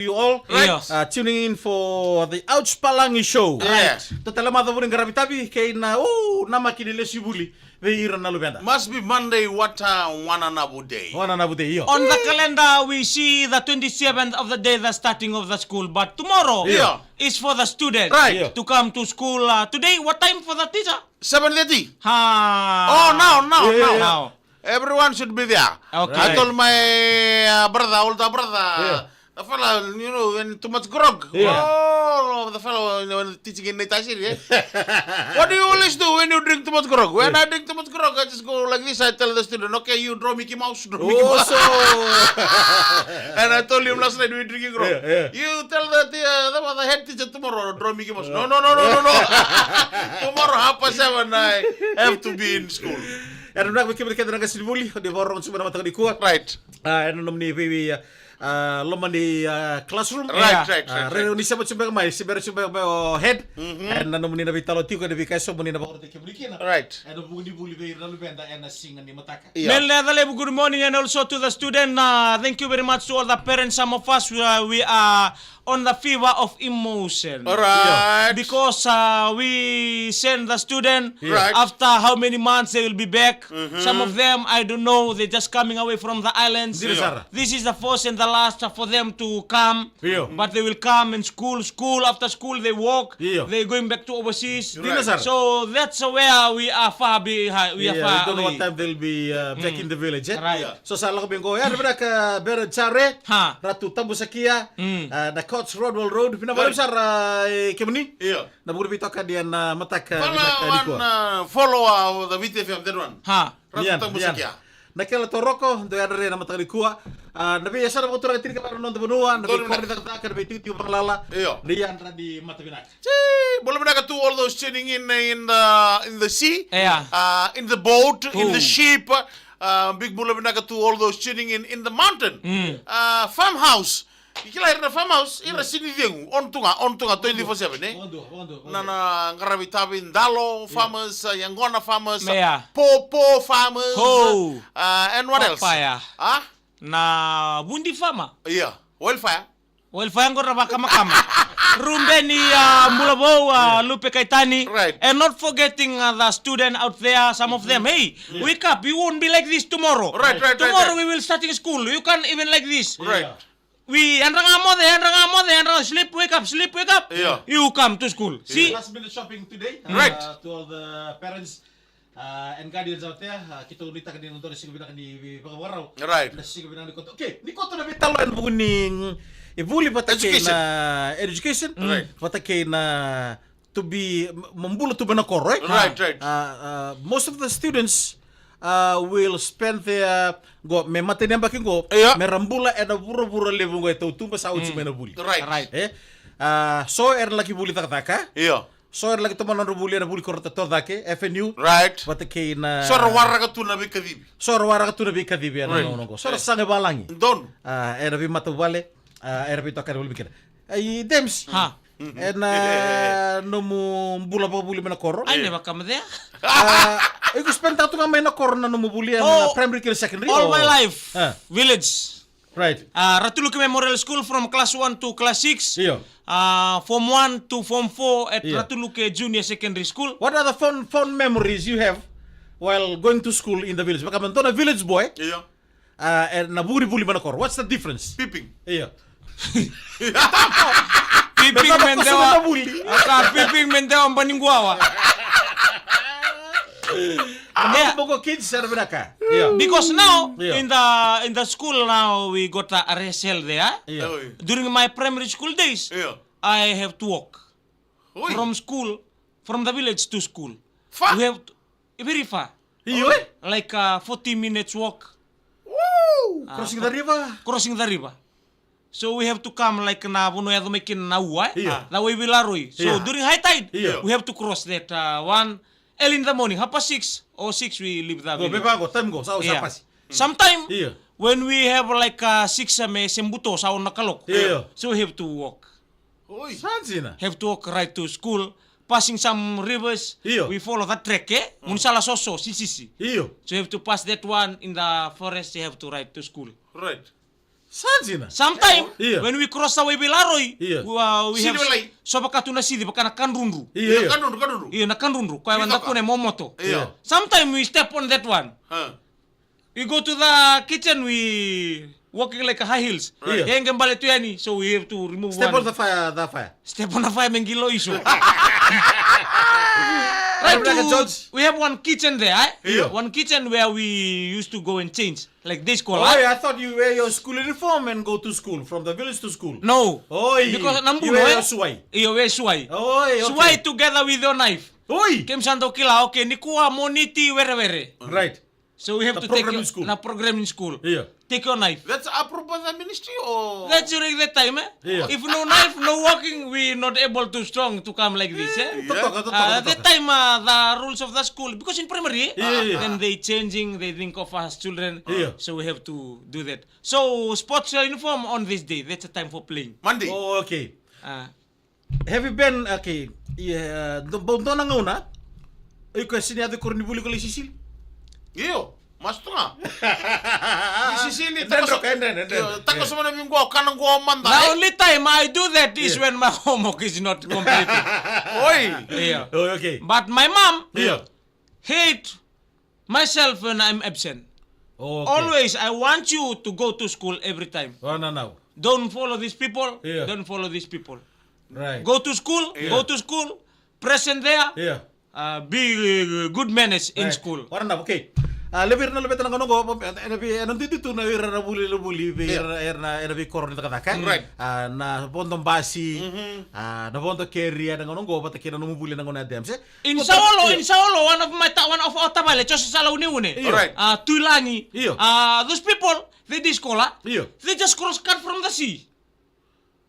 You all Right. tuning in for the Ouch Palangi show. Right. Tatala madha vurin garabitabi kay na nama kinile sibuli ve ira na lubenda. Must be Monday, what one another day. Wana na bude iyo. On the calendar, we see the 27th of the day, the starting of the school. But tomorrow Yeah. is for the students Right. to come to school. Today, what time for the teacher? 7:30. Ha. Oh, now. Now. Everyone should be there. Okay. I told my older brother, the fellow, when too much grog. Yeah. Oh, the fellow, when teaching in Naitashi, what do you always do when you drink too much grog? When I drink too much grog, I just go like this. I tell the student, okay, you draw Mickey Mouse, draw Mickey Mouse. So And I told him last night we drinking grog. Yeah. You tell the head teacher tomorrow, draw Mickey Mouse. No. Tomorrow 7:30, I have to be in school. and na kibir kedra ga silbuli de boron sumana mata di kuat. Right. And nomni vi lomani classroom. Right. Reuni sabat sumber mai sibere sumber head. And nomni na vitalo tiko de vikaso moni na borte kiblikina. Right. And buguni buli ve na lubenda and singa ni mataka. Yeah. Melnadale, good morning, and also to the student. Thank you very much to all the parents. Some of us, we are on the fever of emotion. All right. Because we send the student Right. after how many months they will be back. Some of them, I don't know, they're just coming away from the islands. Yeah. This is the first and the last for them to come. Yeah. But they will come in school after school they walk. Yeah. They're going back to overseas. Yeah. So that's where we are far behind. We are I far don't know away. what time they'll be back in the village. Right. Yeah. So sa lang bingo yan bera ka bera chare Ha. ratu tabu sakia na Coats Rodwell Road pinabalib sar kemni Yeah. na buri bitoka dian matak One follower of the VTFM, that one. Ha. Ratu Musakia. Nakela toroko do yadre na matak likua na bi yasara mo tura tiri ka para non benua na bi Betul, korri tak tak bi titi panglala Iya. rian di matabinak. Boleh benar to all those tuning in the sea, Yeah. in the boat, in Oh. the ship. Big boleh benar to all those tuning in the mountain, farmhouse. Ikila ira farmhouse ira sini dengu on tunga 24/7 Bondo. Nana ngarabi Ndalo farmers, Yangona farmers, Yeah. Popo farmers, Ho. and what else? Papaya. Ah, Na bundi fama. yeah, welfare. Well, fango na baka makama. Rumbeni Mulabo, Lupe Kaitani. Right. And not forgetting the student out there, some of them. Hey, wake up. You won't be like this tomorrow. Right. Tomorrow we will start in school. You can't even like this. Right. We and sleep, wake up. Yeah. You come to school. See? Last minute shopping today. Right. To all the parents and guardians out there, kita ulita kan untuk sing bilang di pagawaraw. Right. Na sing bilang di koto. Okay, ni koto na bitalo en buguning ibuli patake Education. na education. Right. Patake na to be membulo to benakor, right? Right. Most of the students will spend their go me matene bakin go Yeah. me rambula ena buro lebu go to tumba sa utsi mena buli. Right. So lagi buli taka. Yeah. So lagi teman orang buli na buli korta to dake FNU. Right. Patake na Sora warra ka tuna bi kadibi. Sora wara tu na bi kadibi na no go. Sora sange balangi. Don. Era bi matu vale. Era bi toka buli bikira. Ai dems. Ha. No mu bula buli mena korro. I never come there. Iku spend tatu nga mena korro na no mu buli Oh, primary kill secondary. All my life. Village. Right. Ratuluki Memorial School from class 1 to class 6. Iyo. Form 1 to Form 4 at Yeah. Ratuluke Junior Secondary School. What are the fond memories you have while going to school in the village? Baka man to na village boy, Yeah. and na buli mana kor. What's the difference? Peeping. Iya. Piping Betapa mendewa. kusunod na buli. Piping mendewa ang paningguawa. Ano mo ko kids sa ka? Iya. Because now Yeah. in the school now we got a RSL there. Iya. Oi. During my primary school days, Yeah. I have to walk Oi. from the village to school. Far. We have to, very far, Iyo eh. like 40 minutes walk Woo. Crossing the river. crossing the river. So we have to come like na puno ya makin na uwa. Yeah. Na way Vilaroy. So Yeah. during high tide, Yeah. we have to cross that one early in the morning, 6:30 or 6 we leave the Go village. beba go time go sa Yeah. usapas. Sometime Iya. when we have like 6 may sembuto sa nakalok. Yeah. So we have to walk. Oi. Sansina. Have to walk right to school, passing some rivers. Iyo. We follow that trek, Munsala soso, sisisi. Iyo. So you have to pass that one in the forest, you have to ride to school. Right. Sanjina. Sometime Iya. when we cross the way Bilaroy, Iya. we Sini have balai. sobakatuna sidi bakana kanrunru. Iya. Kan dulu. Iya na kanrunru. Kaya wanda Kita ka. kune momoto. Iya. Sometime we step on that one. We go to the kitchen, we walking like a high heels. Right. Yang kembali tu yani, so we have to remove Step one. on the fire. Step on the fire mengilo iso. Right, Right, like a judge. we have one kitchen there, eh? Yeah. One kitchen where we used to go and change, like this Oh, call. eh? I thought you wear your school uniform and go to school, from the village to school. No, Oi. because You nambuno, wear eh? your suwai. Iyo we suai. Oi, okay. Suai together with your knife. Oi. Kem santo kila, okay, ni kuha moniti were. Right. So we have The to take program your, in school. na program in school. Yeah. Take your knife. That's approved by the ministry or? That's during that time, eh? Yeah. If no knife, no walking, we not able to strong to come like this, eh? Totok. At that time, the rules of the school, because in primary, Yeah. then they changing, they think of us children, Yeah. so we have to do that. So sports uniform on this day, that's a time for playing. Monday. Oh, okay. Uh, Have you been, okay, yeah, bonto na nguna? Ay, kasi niya ko rin nibuli ko lang sisil. Iyo. Mas tu nga. Sisili. Dendro, and Tako sa mga minggo, kanang go manda. the only time I do that is Yeah. when my homework is not completed. Oi. Yeah. Oh, okay. But my mom Yeah. hate myself when I'm absent. Oh, okay. Always, I want you to go to school every time. Oh, no. Don't follow these people. Yeah. Don't follow these people. Right. Go to school. Go to school. Present there. Yeah. Be good manners in Right. school. Wala na, okay. Lebih na lebih tanang ko, nandito na ira na buli, ira koron na kataka. Right. Na pondong basi, na pondong carry na ngono go, pata kina numubuli na ngono adem. In Saolo, one of our tabale, Jose Salaune. Iyo. Right. Tuilani. Iyo. Those people, they did school. Iyo. They just cross cut from the sea.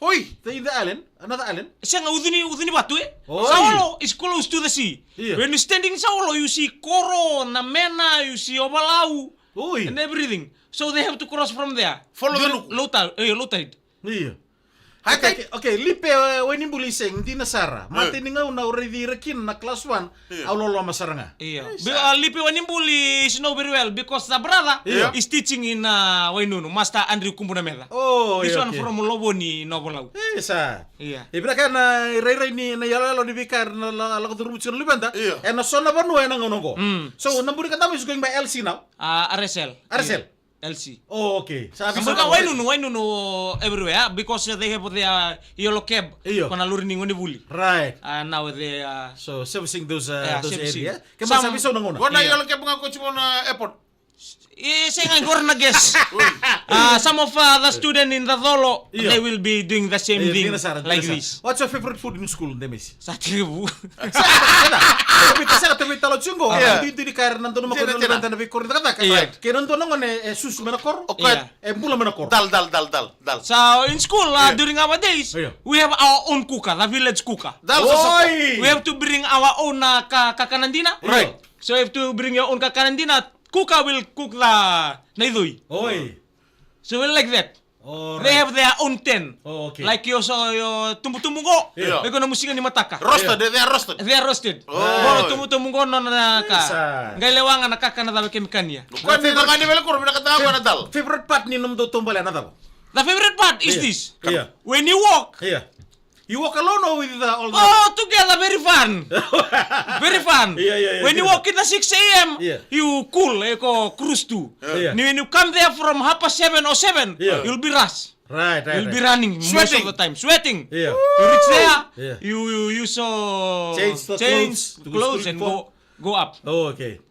Oi. In the island, another island. Siya nga uduni batu eh. Oy. Saolo is close to the sea. Yeah. When you standing in Saolo, you see Koro, Namena, you see Obalau, Uy. and everything. So they have to cross from there. Follow the look. Low tide. Iya. Okay. Okay, lipe when imbuli sing di nasara. Mati ni nga na already rekin na class 1, aulolo masaranga. Yeah. Lipi Wanimbuli is know very well because the brother Yeah. is teaching in Wainunu, Master Andrew Kumbunameda. Oh, This iya, one okay. from Loboni, Nobolau. Sa. Yeah. Ibra ka na ray ni na yalalo ni Vicar na la ko turubut sino libanda. Yeah. And na sona banu na ngono go. So namburi ka tamo is going by LC now. RSL. RSL? Yeah. LC. Oh, okay. Sabi Kumbaga Wainunu everywhere because they have their yellow cab. Iyo. Kung nalurin ni Buli. Right. Now they So servicing those servicing. area. Kaya Some- masabi so nanguna. Wala yung laki mga coach mo na airport. Saya nganggur na guess. Some of the student in the Dolo, Iyo. they will be doing the same thing like this. What's your favorite food in school, Demis? Sa tribu. Tapi kasi tabi talo chungo. Yeah. Dito di kaya nanto na Tira, makon tira. na na bikor na kata. Yeah. Kaya nanto na ngone sus menakor. Okay. Bula menakor. Dal. So in school, during our days, Iya. we have our own cooker, the village cooker. Dal sa Oy! We have to bring our own kakanandina. Right. So you have to bring your own kakanandina. Cooker will cook the naidoi. Oy. So we like that. Oh, They have their own tent. Oh, okay. Like your tumutumugo. Yeah. May na musikan ni mataka. Roasted, they are roasted. They are roasted. Oh. Boro tumutumugo no na Isa. ka. Gailewangan nakakana daw kemikanya. Kung hindi na kanya ko, pinakatawa ko na dal. Favorite part ni num do tumbala na daw. The favorite part is Yeah. this. Yeah. When you walk, Yeah. You walk alone or with all the oh, together, very fun. Very fun. Yeah. When you walk in at 6 a.m., Yeah. you cool, cruise to. Yeah. When you come there from 7:30 or 7, Yeah. you'll be rush. Right. You'll be running most Sweating. of the time, sweating. Yeah. You reach there, Yeah. you Change the change clothes to clothes school and uniform. go up. Oh, okay.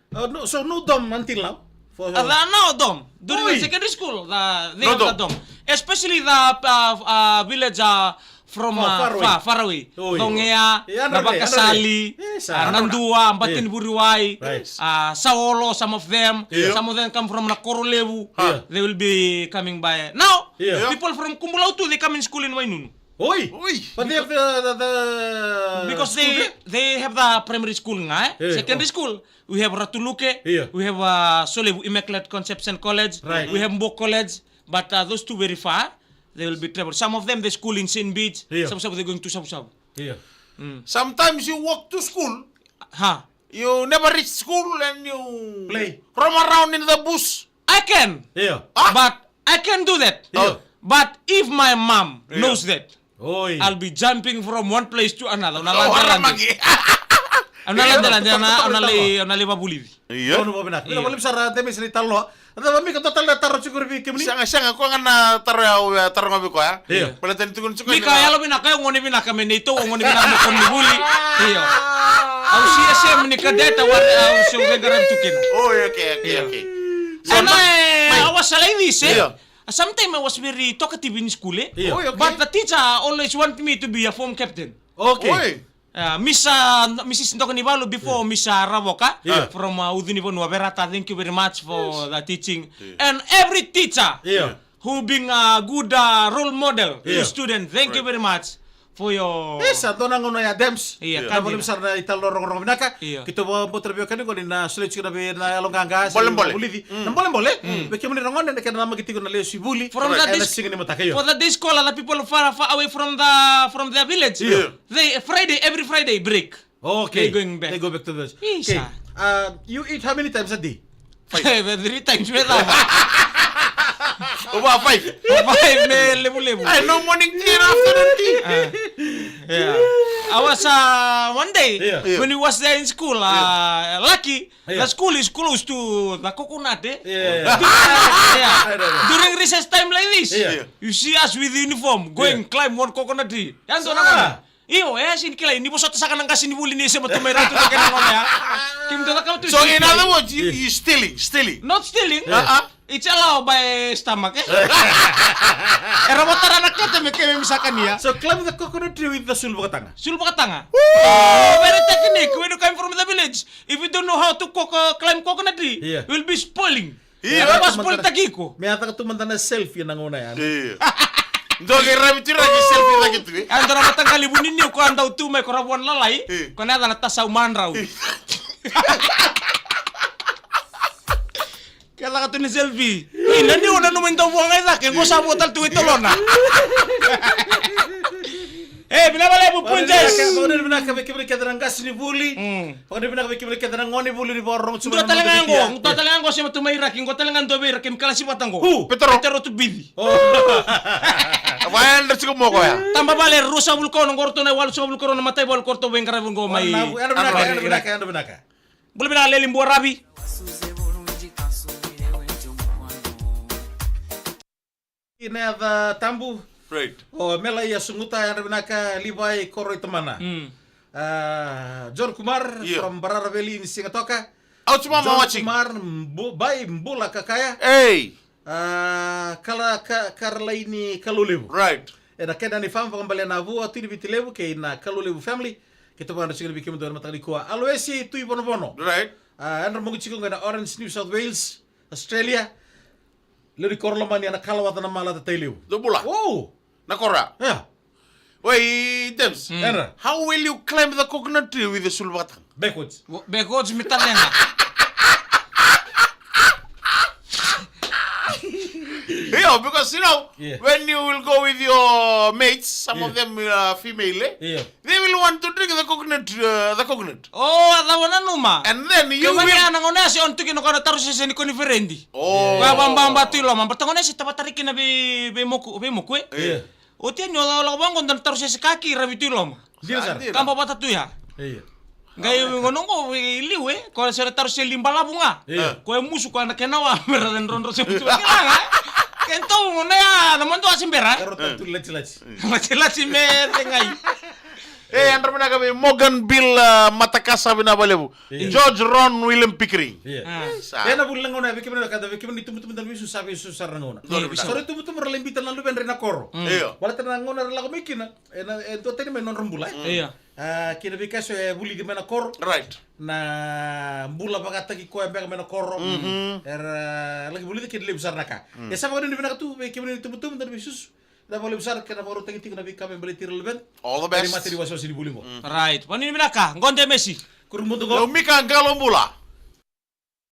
No, so no dom until now. For No dom. During Oy. the secondary school, they No have the dom. dom. Especially the village from far away. Oy. Dongea, Yeah, Nabakasali, Yes, Nandua, Batin Yeah. Buriwai, Right. Saolo, some of them. Yeah. Some of them come from Nakorolevu. Yeah. They will be coming by. Now, Yeah. people from Kumbulau too, they come in school in Wainunu. Oy. Uy. But they have the Because school there? they have the primary school nga, Yeah, secondary school. We have Ratuluke, Yeah. we have Solevu Immaculate Conception College, Right. we have Mbok College, but those two very far. They will be travel. Some of them they school in Saint Beach, Yeah. some they're going to Sabu-Sabu. Yeah. Sometimes you walk to school, Ha. you never reach school and you Play. roam around in the bush. I can, Yeah. Ah? but I can do that. Oh. But if my mom knows that, Oi. I'll be jumping from one place to another. Orang lagi. Unali mabuli. Iya. Ono mo binak. Bila wala bisara temi sini talo. Ada mami ko total na taro siguro bi kimni. Sanga ko nga na taro ngabi ko ya. Iya. Pala tan tukun tukun. Mika yalo binaka yung ngoni binaka menito, ngoni binaka mo kon mibuli. Iyo. Au siya siya menika data what au siya garan tukin. Oh, okay. And I was like this, eh? Yeah. Sometimes I was very talkative in school, eh? Yeah. Oh, okay. But the teacher always wanted me to be a form captain. Okay. Oy. Mrs. Ndokanibalo before Miss Ravoka Yeah. from Udinivo Nuaverata, thank you very much for the teaching. And every teacher Yeah. who being a good role model to Yeah. student, thank you very much for your... Yes, ato nang ono ya Dems. Iya, Na kan, wala iya. bisara na italo rong binaka. Iya. Kita mo terbiyo kani ko na sulit siguro na alonganga. Boleh-boleh. Nang boleh. Beki mo ni rongon na kana magiti ko na leo sibuli. From the Ay, disc- nasingin mo takayo. For the day school, the people far away from their village. Yeah. They every Friday break. Okay. They going back. They go back to the. Yes, Okay. ah. You eat how many times a day? 3 times better. Uba 5. 5 may lebu-lebu. Ay, no morning tea and afternoon tea. Yeah. I was one day Yeah. when we was there in school. Lucky Yeah. the school is close to the coconut. Eh? Yeah. Yeah. During recess time like this, Yeah. you see us with uniform going climb one coconut tree. Yan to na. Iyo, sin kila ini bosot sa kanang kasi ni buli ni sa matumera to kanang ngone ya. Kim to ka to. So in other words, you stealing. Not stealing. Yeah. It's allowed by stomach. Eh? Era motara na kete me keme misakan niya. So climb the coconut tree with the sulbo katanga. Sulbo katanga. Very technique when you come from the village. If you don't know how to climb coconut tree, Yeah. you'll be spoiling. Yeah. Apa spoil tagiko. May ata ka tumanda na selfie nang una yan. Iya. Doge rabbit lagi selfie lagi tuh. Andara matang kalibunin niyo ko andaw tu may korabuan lalay. Eh. Ko na na tasa umanraw. Kaya ka to ni selfie. Nandi una naman daw buwang ay sakin. Ko sa botal tu itolona. Binabala mo punjes. Kaya na binaka beki beki kadang gas ni buli. Pag binaka beki beki kadang ngoni buli ni borong Ito talangan ko siya matumayra. King ko talangan dobe. Kim kalasipat ko. Petero to bidi. Apaan dari mo ko ya? Tamba bale rusa bulko ng korto na wal sa bulko na matay bal korto ben karabon go may. Ano binaka? Boleh bina lelim buah rabi. Ina the tambu. Right. Oh, mela ya sunguta ano binaka libay koro itamana. John Kumar Yeah. from Barara Valley in Singatoka. Out mama John watching. Kumar bay mbula kakaya. Hey. Karla ini kalulebu. Right. Na kena ni fam kembali na vu atu ni bitilebu ke na kalulebu family. Kita pun ada singkat bikin doan matang kuah. Aloesi tu bono. Right. Andra mungu cikung na Orange, New South Wales, Australia. Lori korloman yana kalawatan na mala tatayliw. Dobula. Wow. Nakora. Yeah. Wait, Dems. Andra. How will you climb the coconut tree with the sulbatang? Backwards. Begods mitalena. Yeah, because you know, Yeah. when you will go with your mates, some of them female, Yeah. they will want to drink the coconut. Oh, atawana numa. And then you Kaya will. nang ona si onto kino kana taru si ni koni ferendi. Oh. Wa bamba tu lo man patangone si tapatarikin na be moku. Yeah. O tiyan nyo la bang kon taru si kaki rabi tu lo. Dia sar. Andir. Kampa bata tu ya. Iya. Ngayon ngono ko liwe ko sa taru si limbala bunga. Yeah. Ko musu ko anak kenawa meradan ronro si mutu. Kento ngono ya naman to asimbera. Karo tu leci. Macela si mer tengai. Andra binagabi Morgan Bill Matakasa binabalebu. Yeah. George Ron William Pickering. Iya. Sa. Kaya na bulang ngona bikin na kada bikin ni tumu-tumu dan wisu sabi susar ngona. Sorry tumu-tumu ralimbitan lalu ben rena koro. Iya. Wala tanang ngona rela ko mikin na. Ento tani men non rembula. Iya. Kina bikaso buli di mena koro. Right. Na bula bagata ki ko embe mena koro. Lagi buli kid le besar naka. Ya sama kan di mena tu bikin ni tumu-tumu dan wisus. Na boleh besar kena baru tangi na bikame beli tirul ben. All the Dari best. mati di waso si di buli mo. Right. Panin binaka? Ngonde Messi. Kurung mundo ko. Mika Galombula.